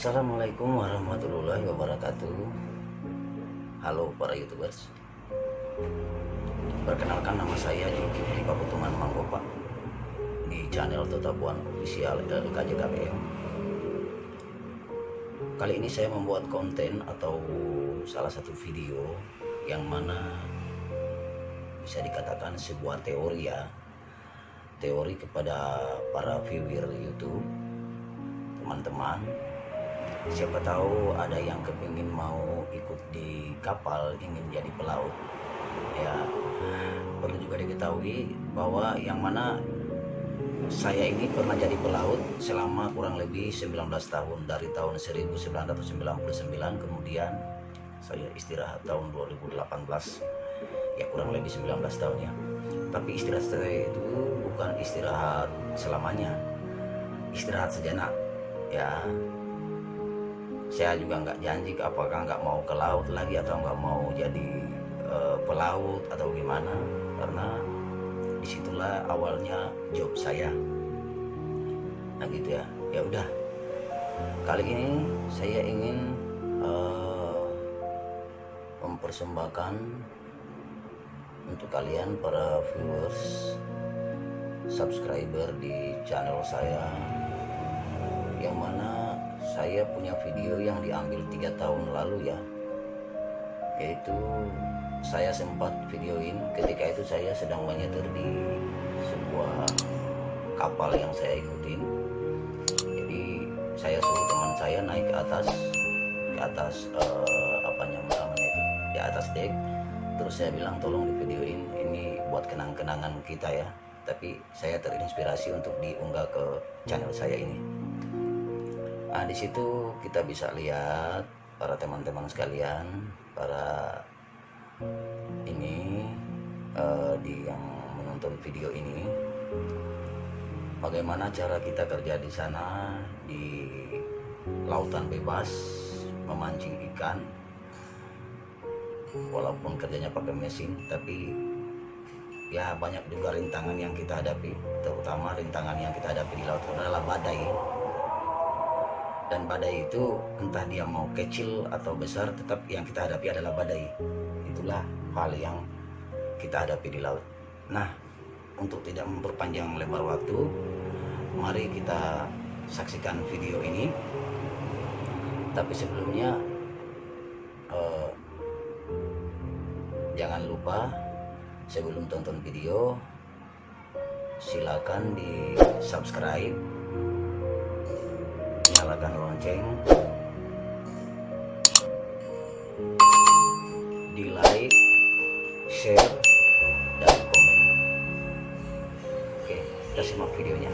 Assalamualaikum warahmatullahi wabarakatuh. Halo para YouTubers. Perkenalkan, nama saya Zulkifli Pakutuman Mangkopa di channel Totapuan Official LKJKBM. Kali ini saya membuat konten atau salah satu video yang mana bisa dikatakan sebuah teori ya. Teori kepada para viewer YouTube, teman-teman. Siapa tahu ada yang kepingin mau ikut di kapal, ingin jadi pelaut ya. Perlu juga diketahui bahwa yang mana saya ini pernah jadi pelaut selama kurang lebih 19 tahun, dari tahun 1999, kemudian saya istirahat tahun 2018 ya, kurang lebih 19 tahun ya. Tapi istirahat saya itu bukan istirahat selamanya, istirahat sejenak ya. Saya juga nggak janji apakah nggak mau ke laut lagi atau nggak mau jadi pelaut atau gimana, karena disitulah awalnya job saya. Nah gitu ya. Ya udah, kali ini saya ingin mempersembahkan untuk kalian para viewers, subscriber di channel saya, yang mana saya punya video yang diambil 3 tahun lalu ya, yaitu saya sempat videoin ketika itu saya sedang menyetir di sebuah kapal yang saya ikutin. Jadi saya suruh teman saya naik ke atas apa namanya itu, di atas dek. Terus saya bilang tolong di videoin, ini buat kenang-kenangan kita ya. Tapi saya terinspirasi untuk diunggah ke channel saya ini. Nah, di situ kita bisa lihat para teman-teman sekalian, para ini di yang menonton video ini, bagaimana cara kita kerja di sana di lautan bebas memancing ikan. Walaupun kerjanya pakai mesin, tapi ya banyak juga rintangan yang kita hadapi. Terutama rintangan yang kita hadapi di laut adalah badai. Dan badai itu entah dia mau kecil atau besar, tetap yang kita hadapi adalah badai. Itulah hal yang kita hadapi di laut. Nah, untuk tidak memperpanjang lebar waktu, mari kita saksikan video ini. Tapi sebelumnya jangan lupa sebelum tonton video, silakan di subscribe, nyalakan lonceng, di like, share, dan komen. Oke, kita simak videonya.